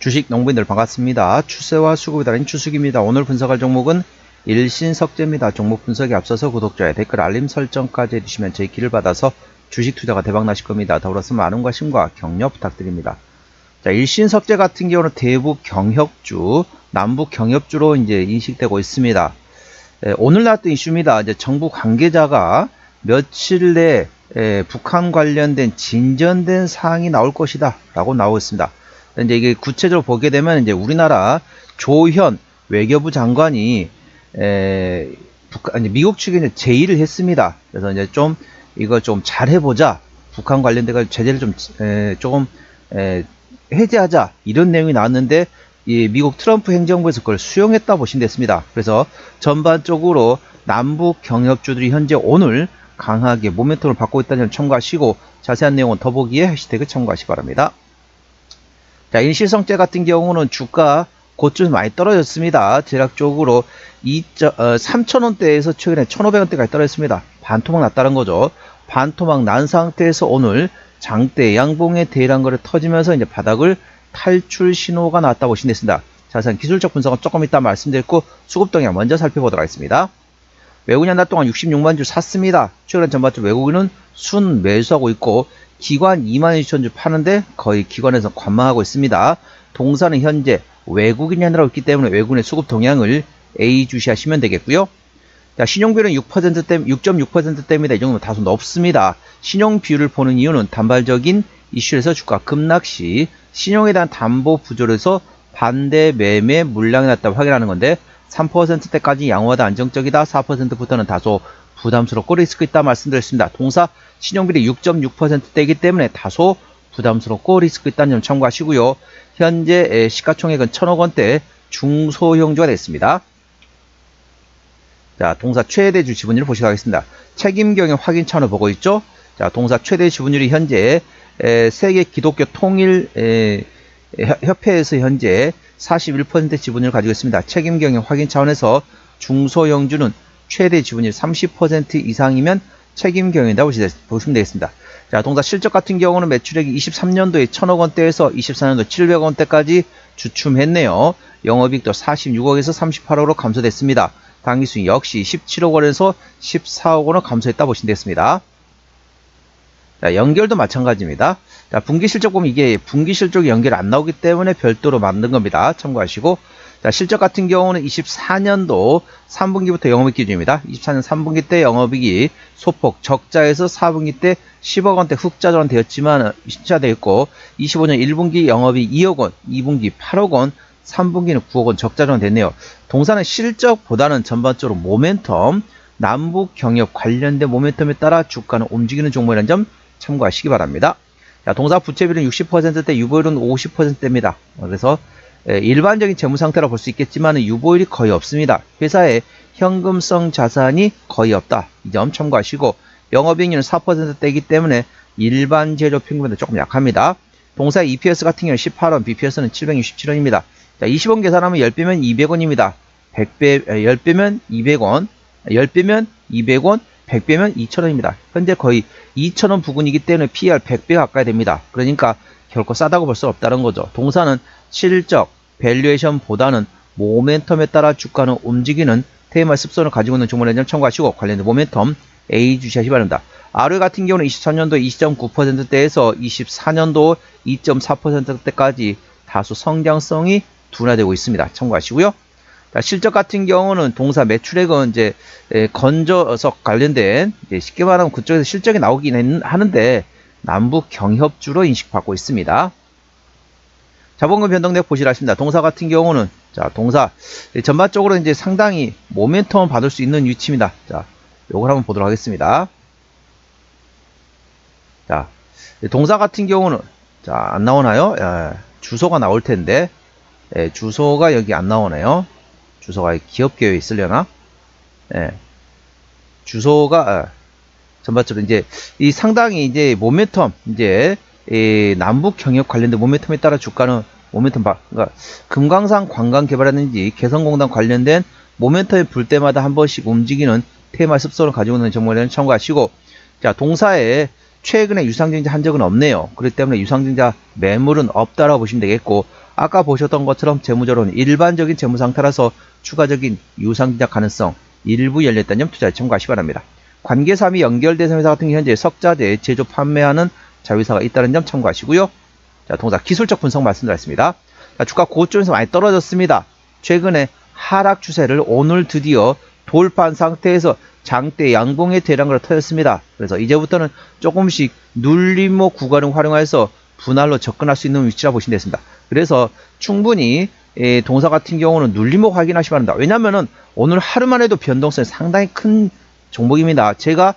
주식 농부인들 반갑습니다. 추세와 수급이 달린 추수기입니다. 오늘 분석할 종목은 일신석재입니다. 종목 분석에 앞서서 구독자의 댓글 알림 설정까지 해주시면 제 길을 받아서 주식 투자가 대박 나실 겁니다. 더불어서 많은 관심과 격려 부탁드립니다. 자, 일신석재 같은 경우는 대북 경협주, 남북 경협주로 이제 인식되고 있습니다. 오늘 나왔던 이슈입니다. 이제 정부 관계자가 며칠 내에 북한 관련된 진전된 사항이 나올 것이다 라고 나오고 있습니다. 이제 이게 구체적으로 보게 되면 이제 우리나라 조현 외교부 장관이 미국 측에 이제 제의를 했습니다. 그래서 이제 좀 이거 좀 잘해보자, 북한 관련돼가 제재를 조금 해제하자, 이런 내용이 나왔는데 이 미국 트럼프 행정부에서 그걸 수용했다 보시면 됐습니다. 그래서 전반적으로 남북 경협주들이 현재 오늘 강하게 모멘텀을 받고 있다는 점 참고하시고, 자세한 내용은 더보기에 해시태그 참고하시기 바랍니다. 자, 일신석재 같은 경우는 주가 고점 많이 떨어졌습니다. 대략적으로 3,000원대에서 최근에 1,500원대까지 떨어졌습니다. 반토막 났다는 거죠. 반토막 난 상태에서 오늘 장대 양봉의 대량 거래 터지면서 이제 바닥을 탈출 신호가 나왔다 보시면 됐습니다. 자세한 기술적 분석은 조금 이따 말씀드렸고, 수급 동향 먼저 살펴보도록 하겠습니다. 외국인 한 달 동안 66만 주 샀습니다. 최근 전반적으로 외국인은 순 매수하고 있고, 기관 2만 2천 주 파는데 거의 기관에서 관망하고 있습니다. 동사는 현재 외국인이 하느라고 있기 때문에 외국인의 수급 동향을 A 주시하시면 되겠고요. 자, 신용비율은 6.6%대입니다. 이 정도면 다소 높습니다. 신용 비율을 보는 이유는 단발적인 이슈에서 주가 급락시 신용에 대한 담보 부조로에서 반대 매매 물량이 났다고 확인하는 건데, 3%대까지 양호하다 안정적이다, 4%부터는 다소 부담스럽고 리스크 있다 말씀드렸습니다. 동사 신용비율이 6.6%대이기 때문에 다소 부담스럽고 리스크 있다는 점 참고하시고요. 현재 시가총액은 1,000억 원대 중소형주가 됐습니다. 자, 동사 최대주 지분율을 보시도록 하겠습니다. 책임경영 확인 차원을 보고 있죠. 자, 동사 최대 지분율이 현재 세계 기독교 통일 협회에서 현재 41% 지분율을 가지고 있습니다. 책임경영 확인 차원에서 중소형주는 최대 지분율 30% 이상이면 책임경영이라고 보시면 되겠습니다. 자, 동사 실적 같은 경우는 매출액이 23년도에 1,000억 원대에서 24년도 700억 원대까지 주춤했네요. 영업이익도 46억에서 38억으로 감소됐습니다. 당기수익 역시 17억 원에서 14억 원으로 감소했다 보시면 되겠습니다. 자, 연결도 마찬가지입니다. 자, 분기 실적 보면 이게 분기 실적이 연결 안 나오기 때문에 별도로 만든 겁니다. 참고하시고, 자, 실적 같은 경우는 24년도 3분기부터 영업이익 기준입니다. 24년 3분기 때 영업이익이 소폭 적자에서 4분기 때 10억 원대 흑자 전환되었지만 신차되었고, 25년 1분기 영업이익 2억 원, 2분기 8억 원, 3분기는 9억 원 적자 전환됐네요. 동사는 실적보다는 전반적으로 모멘텀, 남북 경협 관련된 모멘텀에 따라 주가는 움직이는 종목이라는 점 참고하시기 바랍니다. 자, 동사 부채비율은 60%대, 유보율은 50%대입니다. 그래서 일반적인 재무 상태라 볼 수 있겠지만 유보율이 거의 없습니다. 회사에 현금성 자산이 거의 없다. 이 점 참고하시고, 영업이익률은 4%대이기 때문에 일반 재료 평균보다 조금 약합니다. 동사 EPS 같은 경우는 18원, BPS는 767원입니다. 자, 20원 계산하면 10배면 200원입니다. 10배면 200원, 10배면 200원, 100배면 2,000원입니다. 현재 거의 2,000원 부근이기 때문에 PER 100배 가까이 됩니다. 그러니까 결코 싸다고 볼 수 없다는 거죠. 동사는 실적, 밸류에이션보다는 모멘텀에 따라 주가는 움직이는 테이마 습성을 가지고 있는 종목에 대한 참고하시고, 관련된 모멘텀 A 주시하시기 바랍니다. ROE 같은 경우는 23년도 2.9%대에서 24년도 2.4%대까지 다소 성장성이 둔화되고 있습니다. 참고하시고요. 자, 실적 같은 경우는 동사 매출액은 이제 건조석 관련된, 쉽게 말하면 그쪽에서 실적이 나오긴 하는데 남북 경협주로 인식받고 있습니다. 자본금 변동력 보시라 하십니다. 동사 같은 경우는, 자, 동사 전반적으로 이제 상당히 모멘텀을 받을 수 있는 위치입니다. 자, 요걸 한번 보도록 하겠습니다. 자, 동사 같은 경우는, 자, 안 나오나요? 주소가 나올 텐데, 주소가 여기 안 나오네요. 주소가 기업계에 있으려나? 주소가, 전반적으로 이제, 이 상당히 이제 모멘텀, 이제, 남북 경협 관련된 모멘텀에 따라 주가는 모멘텀, 그러니까 금강산 관광 개발하는지 개성공단 관련된 모멘텀이 불 때마다 한 번씩 움직이는 테마 습성을 가지고 있는 정보를 참고하시고, 자, 동사에 최근에 유상증자 한 적은 없네요. 그렇기 때문에 유상증자 매물은 없다라고 보시면 되겠고, 아까 보셨던 것처럼 재무적으로는 일반적인 재무 상태라서 추가적인 유상증자 가능성 일부 열렸다는 점 투자에 참고하시기 바랍니다. 관계사 및 연결된 회사 같은 경우 현재 석자재 제조 판매하는 자회사가 있다는 점 참고하시고요. 자, 동사 기술적 분석 말씀드렸습니다. 자, 주가 고점에서 많이 떨어졌습니다. 최근에 하락 추세를 오늘 드디어 돌파한 상태에서 장대 양봉의 대량으로 터졌습니다. 그래서 이제부터는 조금씩 눌림목 구간을 활용해서 분할로 접근할 수 있는 위치라 보시면 되겠습니다. 그래서 충분히 동사 같은 경우는 눌림목 확인하시기 바랍니다. 왜냐면은 오늘 하루만 해도 변동성이 상당히 큰 종목입니다. 제가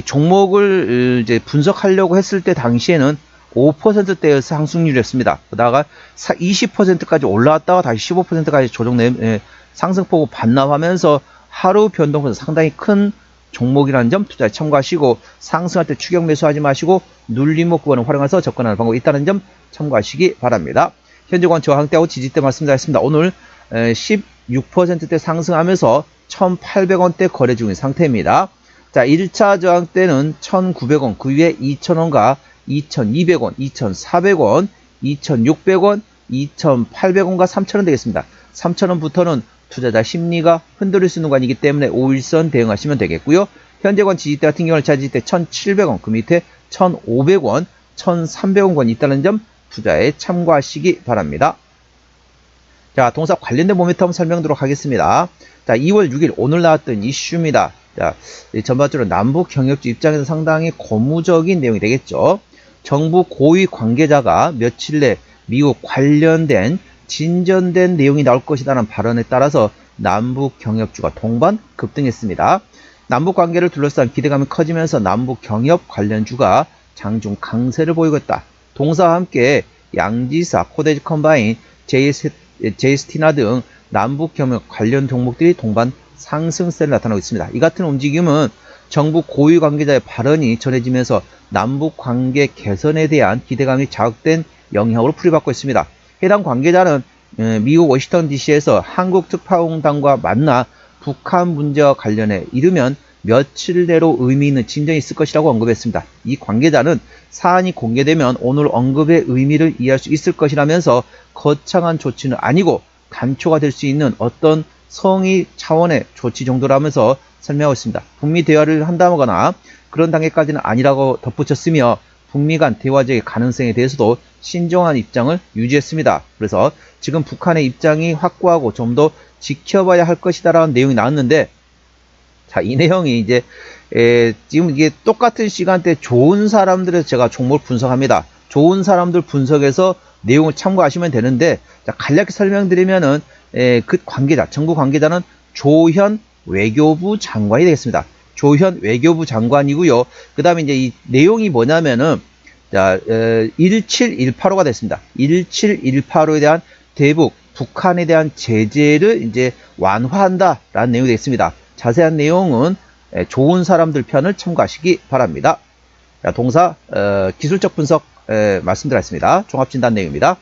종목을 이제 분석하려고 했을 때 당시에는 5%대의 상승률이었습니다. 그러다가 20%까지 올라왔다가 다시 15%까지 상승폭을 반납하면서 하루 변동성이 상당히 큰 종목이라는 점 투자에 참고하시고 상승할 때 추격 매수하지 마시고 눌림목 구간을 활용해서 접근하는 방법이 있다는 점 참고하시기 바랍니다. 현재권 저항대하고 지지대 말씀드렸습니다. 오늘 16%대 상승하면서 1,800원대 거래 중인 상태입니다. 자, 1차 저항대는 1,900원, 그 위에 2,000원과 2,200원, 2,400원, 2,600원, 2,800원과 3,000원 되겠습니다. 3,000원부터는 투자자 심리가 흔들릴 수 있는 구간이기 때문에 5일선 대응하시면 되겠고요. 현재권 지지대 같은 경우는 지지대 1,700원, 그 밑에 1,500원, 1,300원권이 있다는 점 투자에 참고하시기 바랍니다. 자, 동사 관련된 모멘텀 설명드리도록 하겠습니다. 자, 2월 6일 오늘 나왔던 이슈입니다. 자, 전반적으로 남북 경협주 입장에서 상당히 고무적인 내용이 되겠죠. 정부 고위 관계자가 며칠 내 미국 관련된 진전된 내용이 나올 것이라는 발언에 따라서 남북 경협주가 동반 급등했습니다. 남북 관계를 둘러싼 기대감이 커지면서 남북 경협 관련주가 장중 강세를 보이고 있다. 동사와 함께 양지사, 코데지 컴바인, 제이스티나 등 남북 경협 관련 종목들이 동반 상승세를 나타나고 있습니다. 이 같은 움직임은 정부 고위 관계자의 발언이 전해지면서 남북 관계 개선에 대한 기대감이 자극된 영향으로 풀이받고 있습니다. 해당 관계자는 미국 워싱턴 DC에서 한국 특파원단과 만나 북한 문제와 관련해 이르면 며칠 내로 의미 있는 진전이 있을 것이라고 언급했습니다. 이 관계자는 사안이 공개되면 오늘 언급의 의미를 이해할 수 있을 것이라면서 거창한 조치는 아니고 단초가 될 수 있는 어떤 성의 차원의 조치 정도라면서 설명하고 있습니다. 북미 대화를 한다거나 그런 단계까지는 아니라고 덧붙였으며 북미 간 대화적인 가능성에 대해서도 신중한 입장을 유지했습니다. 그래서 지금 북한의 입장이 확고하고 좀 더 지켜봐야 할 것이다라는 내용이 나왔는데, 자, 이 내용이 이제 지금 이게 똑같은 시간대 좋은 사람들에서 제가 종목을 분석합니다. 좋은 사람들 분석해서 내용을 참고하시면 되는데, 자, 간략히 설명드리면은 그 관계자, 정부 관계자는 조현 외교부 장관이 되겠습니다. 조현 외교부 장관이고요. 그 다음에 이제 이 내용이 뭐냐면은, 자, 17185가 됐습니다. 17185에 대한 대북, 북한에 대한 제재를 이제 완화한다라는 내용이 되겠습니다. 자세한 내용은 좋은 사람들 편을 참고하시기 바랍니다. 자, 동사, 기술적 분석 말씀드렸습니다. 종합진단 내용입니다.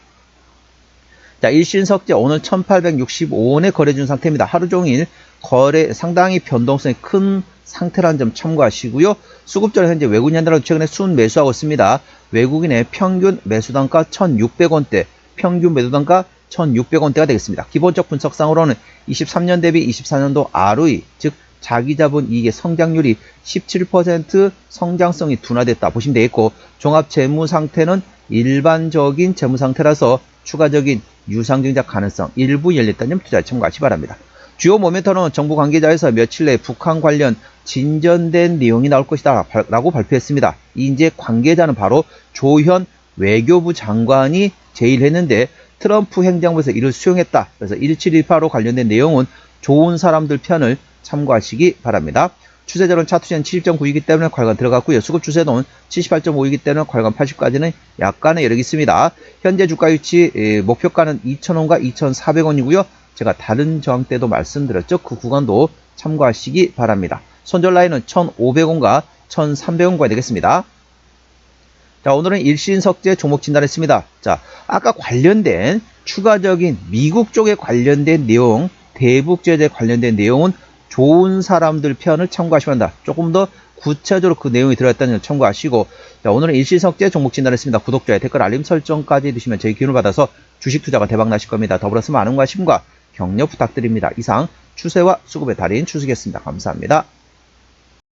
자, 일신석재 오늘 1865원에 거래 중 상태입니다. 하루 종일 거래 상당히 변동성이 큰 상태라는 점 참고하시고요. 수급절에 현재 외국인 한달로 최근에 순 매수하고 있습니다. 외국인의 평균 매수단가 1,600원대, 평균 매도단가 1,600원대가 되겠습니다. 기본적 분석상으로는 23년 대비 24년도 ROE, 즉 자기자본 이익의 성장률이 17% 성장성이 둔화됐다 보시면 되겠고, 종합 재무 상태는 일반적인 재무 상태라서 추가적인 유상증자 가능성 일부 열렸다는 점 투자에 참고하시기 바랍니다. 주요 모멘텀은 정부 관계자에서 며칠 내에 북한 관련 진전된 내용이 나올 것이다 라고 발표했습니다. 이제 관계자는 바로 조현 외교부 장관이 제의했는데 트럼프 행정부에서 이를 수용했다. 그래서 17185 관련된 내용은 좋은 사람들 편을 참고하시기 바랍니다. 추세절은 차트시는 70.9이기 때문에 괄관 들어갔고요. 수급 추세는 78.5이기 때문에 괄관 80까지는 약간의 여력이 있습니다. 현재 주가 위치 목표가는 2,000원과 2,400원이고요. 제가 다른 저항대도 말씀드렸죠. 그 구간도 참고하시기 바랍니다. 손절 라인은 1,500원과 1,300원까지 되겠습니다. 자, 오늘은 일신석재 종목 진단했습니다. 자, 아까 관련된 추가적인 미국 쪽에 관련된 내용, 대북 제재 관련된 내용은 좋은 사람들 편을 참고하시면 한다. 조금 더 구체적으로 그 내용이 들어있다는 점 참고하시고, 자, 오늘은 일시석재 종목 진단했습니다. 구독자의 댓글 알림 설정까지 해두시면 저희 기운을 받아서 주식 투자가 대박 나실 겁니다. 더불어서 많은 관심과 격려 부탁드립니다. 이상 추세와 수급의 달인 추석이었습니다. 감사합니다.